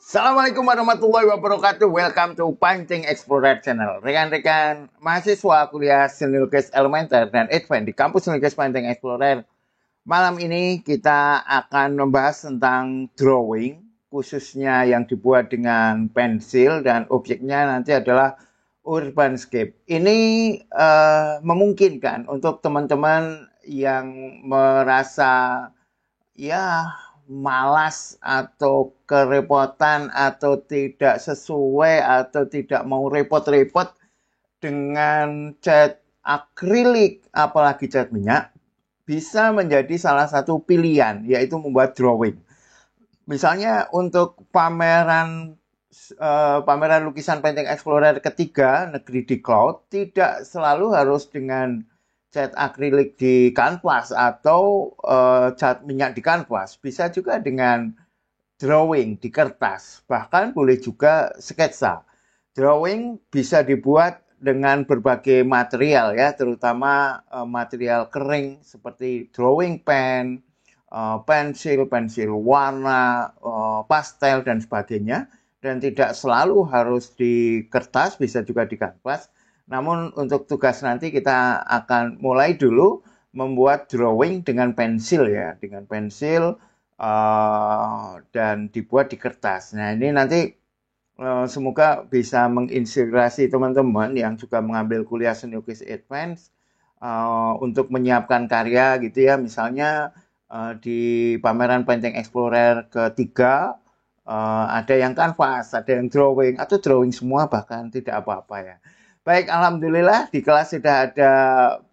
Assalamualaikum warahmatullahi wabarakatuh. Welcome to Painting Explorer Channel. Rekan-rekan mahasiswa kuliah seni lukis elementer dan advance di kampus seni lukis Painting Explorer. Malam ini kita akan membahas tentang drawing, khususnya yang dibuat dengan pensil dan objeknya nanti adalah urbanscape. Ini memungkinkan untuk teman-teman yang merasa ya malas atau kerepotan atau tidak sesuai atau tidak mau repot-repot dengan cat akrilik apalagi cat minyak, bisa menjadi salah satu pilihan, yaitu membuat drawing. Misalnya untuk pameran lukisan Painting Explorer ketiga Negeri di Cloud, tidak selalu harus dengan cat akrilik di kanvas atau cat minyak di kanvas, bisa juga dengan drawing di kertas, bahkan boleh juga sketsa. Drawing bisa dibuat dengan berbagai material ya, terutama material kering seperti drawing pen, pensil warna, pastel dan sebagainya, dan tidak selalu harus di kertas, bisa juga di kanvas. Namun untuk tugas nanti kita akan mulai dulu membuat drawing dengan pensil ya, dengan pensil dan dibuat di kertas. Nah ini nanti semoga bisa menginspirasi teman-teman yang juga mengambil kuliah seni lukis advance untuk menyiapkan karya gitu ya. Misalnya di pameran Painting Explorer ketiga ada yang kanvas, ada yang drawing, atau drawing semua bahkan tidak apa-apa ya. Baik, alhamdulillah di kelas sudah ada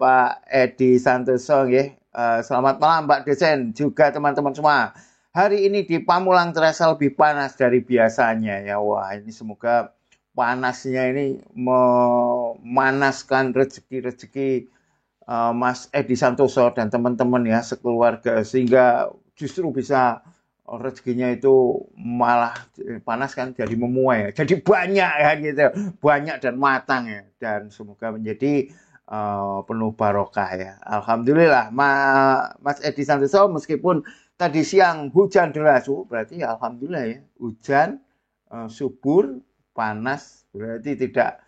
Pak Edi Santoso ya. Selamat malam Pak dosen, juga teman-teman semua. Hari ini di Pamulang terasa lebih panas dari biasanya ya. Wah, ini semoga panasnya ini memanaskan rezeki-rezeki Mas Edi Santoso dan teman-teman ya sekeluarga, sehingga justru bisa rezekinya itu malah panas kan, jadi memuai, jadi banyak ya gitu, banyak dan matang ya, dan semoga menjadi penuh barokah ya. Alhamdulillah Mas Edi Santoso, meskipun tadi siang hujan deras, berarti ya alhamdulillah ya, hujan subur panas, berarti tidak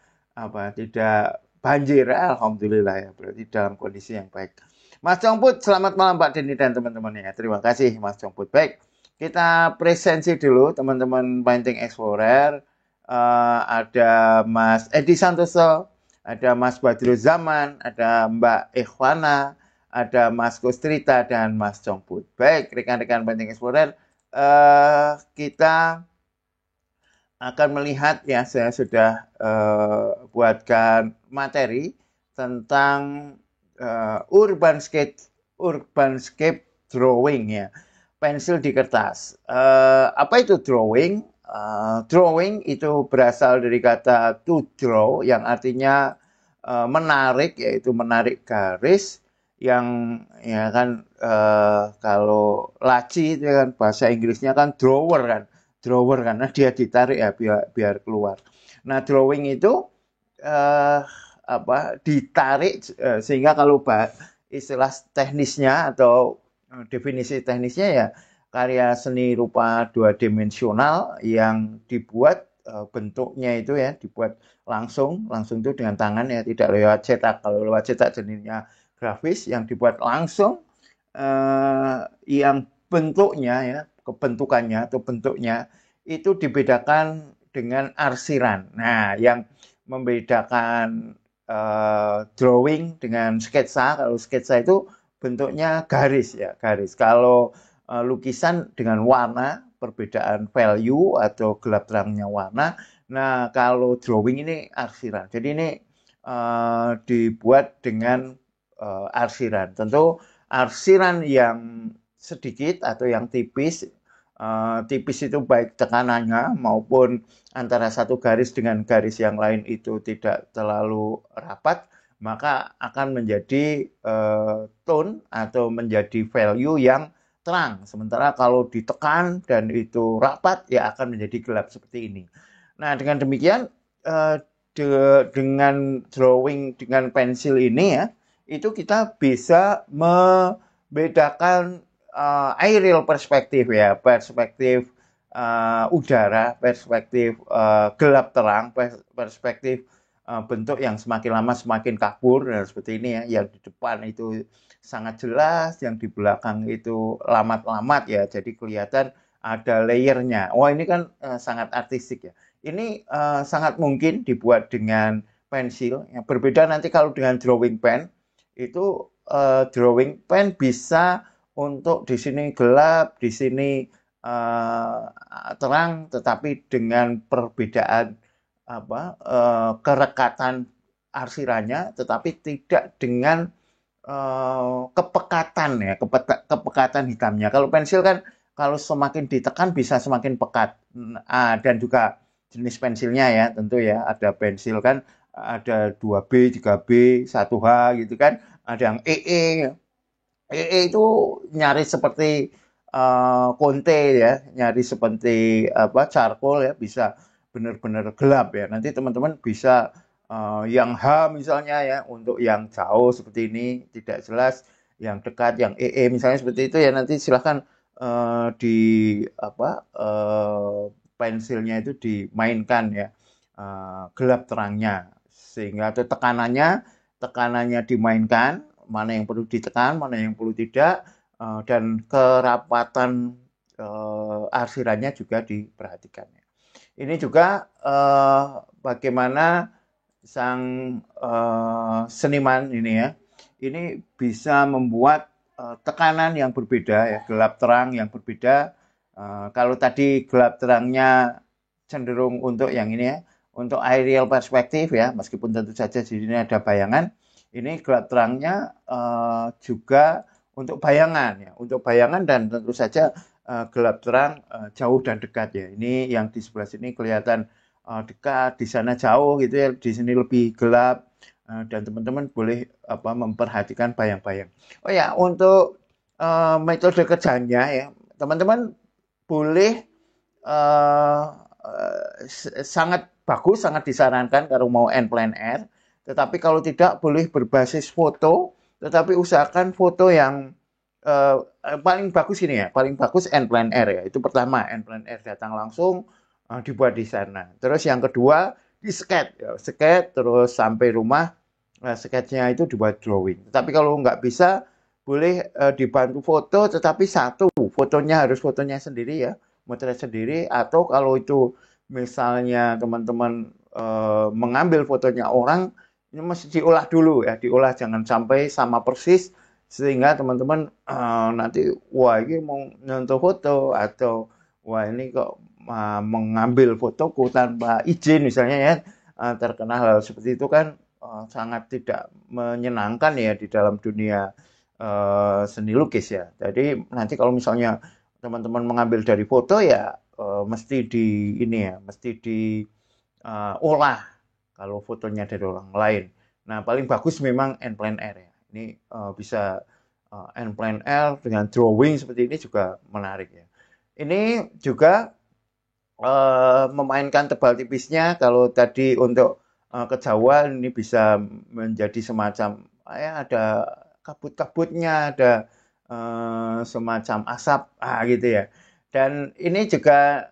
banjir, alhamdulillah ya, berarti dalam kondisi yang baik. Mas Congput, selamat malam Pak Denny dan teman-teman ya. Terima kasih Mas Congput. Baik, kita presensi dulu teman-teman Painting Explorer. Ada Mas Edi Santoso, ada Mas Badrul Zaman, ada Mbak Ikhwana, ada Mas Kustrita dan Mas Congput. Baik, rekan-rekan Painting Explorer, kita akan melihat ya, saya sudah buatkan materi tentang urbanscape drawing ya, pensil di kertas. Apa itu drawing? Drawing itu berasal dari kata to draw yang artinya menarik, yaitu menarik garis yang ya kan, kalau laci itu kan bahasa Inggrisnya kan drawer kan, karena dia ditarik ya biar keluar. Nah drawing itu ditarik sehingga kalau istilah teknisnya atau definisi teknisnya ya karya seni rupa dua dimensional yang dibuat bentuknya itu ya dibuat langsung itu dengan tangan ya, tidak lewat cetak. Kalau lewat cetak jenisnya grafis, yang dibuat langsung yang bentuknya ya, kebentukannya atau bentuknya itu dibedakan dengan arsiran. Nah, yang membedakan drawing dengan sketsa, kalau sketsa itu bentuknya garis ya, garis. Kalau lukisan dengan warna, perbedaan value atau gelap terangnya warna. Nah, kalau drawing ini arsiran. Jadi ini dibuat dengan arsiran. Tentu arsiran yang sedikit atau yang tipis, tipis itu baik tekanannya maupun antara satu garis dengan garis yang lain itu tidak terlalu rapat, maka akan menjadi tone atau menjadi value yang terang. Sementara kalau ditekan dan itu rapat, ya akan menjadi gelap seperti ini. Nah, dengan demikian, dengan drawing dengan pensil ini ya, itu kita bisa membedakan aerial perspektif ya, perspektif udara, perspektif gelap terang, perspektif bentuk yang semakin lama semakin kabur dan seperti ini ya. Yang di depan itu sangat jelas, yang di belakang itu lamat-lamat ya. Jadi kelihatan ada layernya. Wah ini kan sangat artistik ya. Ini sangat mungkin dibuat dengan pensil. Yang berbeda nanti kalau dengan drawing pen itu drawing pen bisa untuk di sini gelap, di sini terang, tetapi dengan perbedaan kerekatan arsirannya, tetapi tidak dengan kepekatan ya, kepekatan hitamnya. Kalau pensil kan kalau semakin ditekan bisa semakin pekat. Dan juga jenis pensilnya ya, tentu ya ada pensil kan ada 2B, 3B, 1H gitu kan, ada yang EE. Itu nyaris seperti konte ya, nyaris seperti charcoal ya, bisa benar-benar gelap ya. Nanti teman-teman bisa yang H misalnya ya, untuk yang jauh seperti ini tidak jelas, yang dekat, yang misalnya seperti itu ya. Nanti silahkan di pensilnya itu dimainkan ya, gelap terangnya, sehingga itu tekanannya dimainkan, mana yang perlu ditekan, mana yang perlu tidak, dan kerapatan arsirannya juga diperhatikan. Ini juga bagaimana sang seniman ini ya, ini bisa membuat tekanan yang berbeda ya, gelap terang yang berbeda. Kalau tadi gelap terangnya cenderung untuk yang ini ya, untuk aerial perspektif ya, meskipun tentu saja di sini ada bayangan. Ini gelap terangnya juga untuk bayangan ya, untuk bayangan dan tentu saja gelap terang jauh dan dekat ya. Ini yang di sebelah sini kelihatan dekat, di sana jauh gitu ya, di sini lebih gelap. Dan teman-teman boleh memperhatikan bayang-bayang. Oh ya, untuk metode kerjanya ya, teman-teman boleh sangat bagus, sangat disarankan kalau mau end plein air. Tetapi kalau tidak, boleh berbasis foto, tetapi usahakan foto yang paling bagus ini ya, paling bagus end plein air ya. Itu pertama, end plein air datang langsung dibuat di sana. Terus yang kedua, di sketch ya, sketch terus sampai rumah, sketchnya itu dibuat drawing. Tetapi kalau nggak bisa, boleh dibantu foto, tetapi satu fotonya harus fotonya sendiri ya, motret sendiri. Atau kalau itu misalnya teman-teman mengambil fotonya orang, ini mesti diolah dulu ya, diolah jangan sampai sama persis, sehingga teman-teman nanti wah ini mau nyentuh foto, atau wah ini kok mengambil fotoku tanpa izin misalnya ya, terkena hal seperti itu kan sangat tidak menyenangkan ya di dalam dunia seni lukis ya. Jadi nanti kalau misalnya teman-teman mengambil dari foto ya mesti di ini ya, mesti diolah kalau fotonya dari orang lain. Nah, paling bagus memang end plein air ya. Ini bisa end plein air dengan drawing seperti ini juga menarik ya. Ini juga memainkan tebal tipisnya. Kalau tadi untuk kejauhan ini bisa menjadi semacam ya ada kabut-kabutnya, ada semacam asap gitu ya. Dan ini juga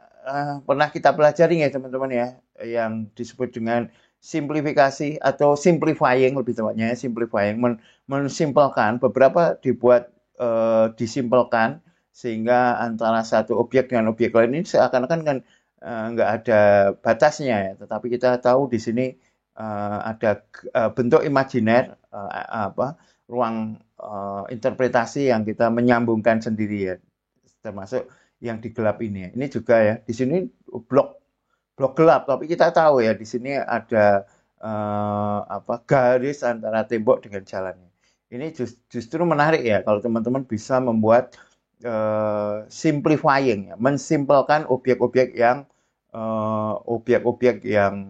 pernah kita pelajari ya teman-teman ya, yang disebut dengan simplifikasi atau simplifying, lebih tepatnya simplifying, mensimpelkan. Beberapa dibuat disimpelkan sehingga antara satu objek dengan objek lain ini seakan-akan kan nggak ada batasnya ya. Tetapi kita tahu di sini ada bentuk imajiner, ruang interpretasi yang kita menyambungkan sendiri ya, termasuk yang di gelap ini ya. Ini juga ya, di sini blok gelap, tapi kita tahu ya di sini ada garis antara tembok dengan jalannya. Ini justru menarik ya kalau teman-teman bisa membuat simplifying ya, mensimpelkan objek-objek yang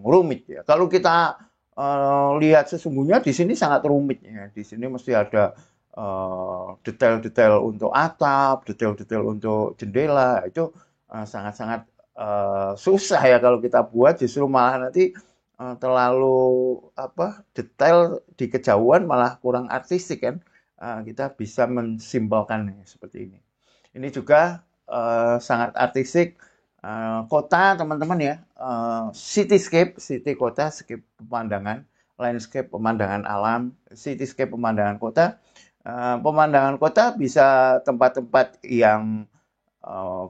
rumit ya. Kalau kita lihat sesungguhnya di sini sangat rumit ya. Di sini mesti ada detail-detail untuk atap, detail-detail untuk jendela. Itu sangat-sangat susah ya kalau kita buat, justru malah nanti terlalu detail di kejauhan malah kurang artistik kan. Kita bisa mensimpelkan seperti ini. Ini juga sangat artistik Kota teman-teman ya, cityscape, city kota, scape pemandangan, landscape pemandangan alam, cityscape pemandangan kota. Pemandangan kota bisa tempat-tempat yang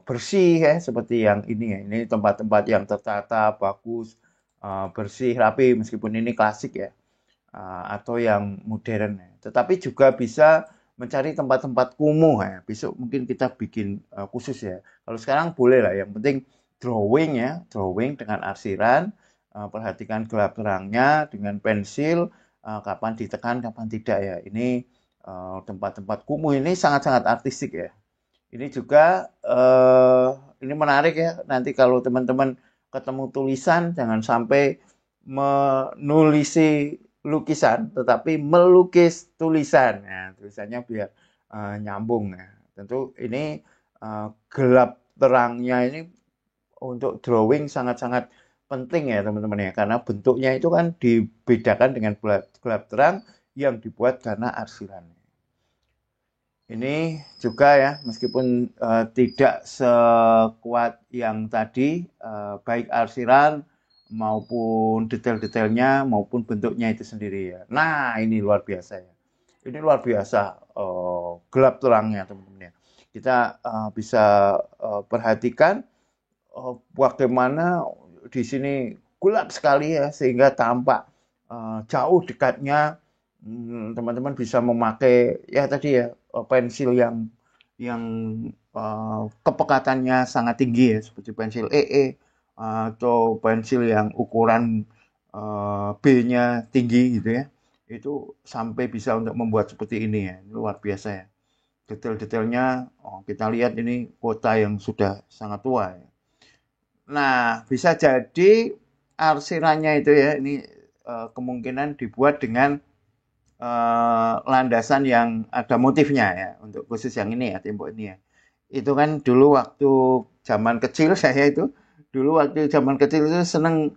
bersih ya, seperti yang ini ya. Ini tempat-tempat yang tertata, bagus, bersih, rapi, meskipun ini klasik ya, atau yang modern ya. Tetapi juga bisa mencari tempat-tempat kumuh ya. Besok mungkin kita bikin khusus ya. Kalau sekarang boleh lah, yang penting drawing ya, drawing dengan arsiran, perhatikan gelap terangnya dengan pensil, kapan ditekan, kapan tidak ya. Ini tempat-tempat kumuh ini sangat-sangat artistik ya. Ini juga ini menarik ya. Nanti kalau teman-teman ketemu tulisan, jangan sampai menulisi lukisan, tetapi melukis tulisan. Ya, tulisannya biar nyambung ya. Tentu ini gelap terangnya ini untuk drawing sangat-sangat penting ya teman-teman ya, karena bentuknya itu kan dibedakan dengan gelap terang yang dibuat karena arsiran. Ini juga ya, meskipun tidak sekuat yang tadi, baik arsiran maupun detail-detailnya maupun bentuknya itu sendiri ya. Nah, ini luar biasa ya. Ini luar biasa gelap terangnya teman-teman ya. Kita bisa perhatikan bagaimana di sini gelap sekali ya, sehingga tampak jauh dekatnya. Teman-teman bisa memakai ya tadi ya, pensil yang kepekatannya sangat tinggi ya, seperti pensil EE atau pensil yang ukuran B-nya tinggi gitu ya. Itu sampai bisa untuk membuat seperti ini ya. Ini luar biasa ya. Detail-detailnya kita lihat ini kota yang sudah sangat tua ya. Nah, bisa jadi arsirannya itu ya, ini kemungkinan dibuat dengan landasan yang ada motifnya ya, untuk khusus yang ini ya, tembok ini ya. Itu kan dulu waktu zaman kecil saya itu, dulu waktu zaman kecil itu seneng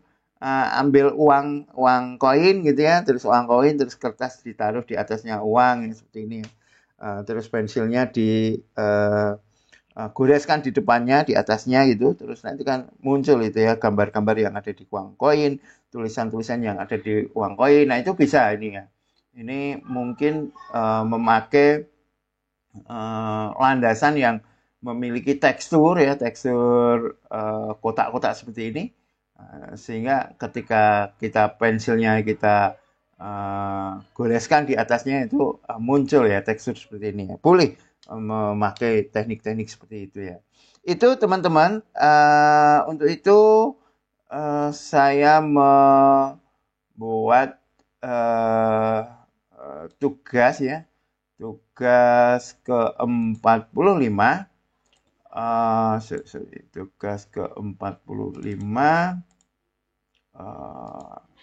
ambil uang koin gitu ya, terus uang koin, terus kertas ditaruh di atasnya uang ini seperti ini. Terus pensilnya di goreskan di depannya, di atasnya gitu, terus nanti kan muncul itu ya gambar-gambar yang ada di uang koin, tulisan-tulisan yang ada di uang koin. Nah, itu bisa ini ya. Ini mungkin memakai landasan yang memiliki tekstur ya, tekstur kotak-kotak seperti ini, sehingga ketika kita pensilnya kita goreskan di atasnya itu muncul ya tekstur seperti ini ya. Boleh memakai teknik-teknik seperti itu ya. Itu teman-teman, untuk itu saya membuat tugas ya, tugas ke-45, tugas ke-45.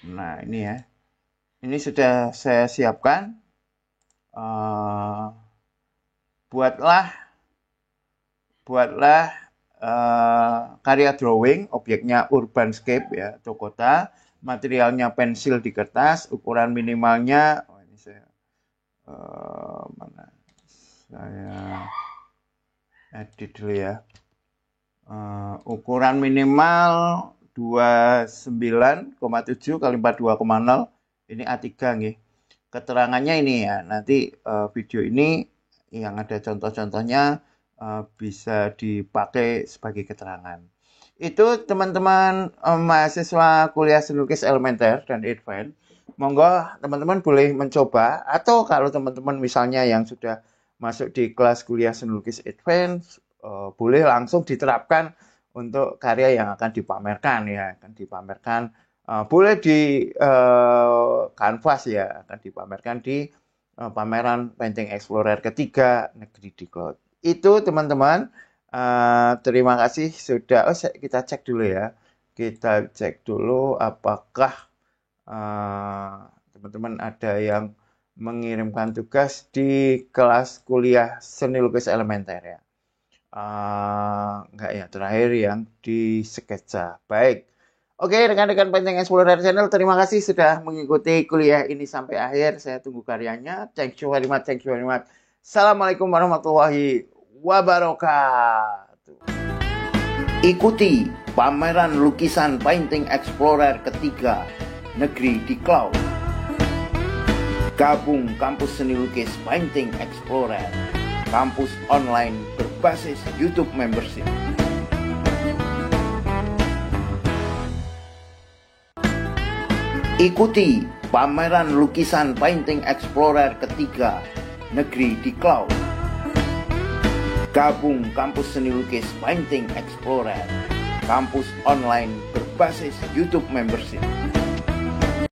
Nah, ini ya. Ini sudah saya siapkan. Buatlah karya drawing, objeknya urbanscape ya, atau kota, materialnya pensil di kertas, ukuran minimalnya, ini saya saya edit dulu ya. Ukuran minimal 29,7 kali 42,0, ini A3 nih. Keterangannya ini ya, nanti video ini yang ada contoh-contohnya bisa dipakai sebagai keterangan. Itu teman-teman mahasiswa kuliah seni lukis elementer dan advance, monggo teman-teman boleh mencoba, atau kalau teman-teman misalnya yang sudah masuk di kelas kuliah seni lukis advance, boleh langsung diterapkan untuk karya yang akan dipamerkan ya, akan dipamerkan. Boleh di kanvas ya, akan dipamerkan di pameran Painting Explorer ketiga Negeri Diklat. Itu teman-teman, terima kasih sudah. Kita cek dulu ya. Kita cek dulu apakah teman-teman ada yang mengirimkan tugas di kelas kuliah seni lukis elementer ya. Enggak ya, terakhir yang di sketsa. Baik. Oke, rekan-rekan Painting Explorer Channel, terima kasih sudah mengikuti kuliah ini sampai akhir. Saya tunggu karyanya. Thank you very much, thank you very much. Assalamualaikum warahmatullahi wabarakatuh. Ikuti pameran lukisan Painting Explorer ketiga Negeri di Cloud. Gabung kampus seni lukis Painting Explorer, kampus online berbasis YouTube membership. Ikuti pameran lukisan Painting Explorer ketiga Negeri di Cloud. Gabung kampus seni lukis Painting Explorer, kampus online berbasis YouTube membership.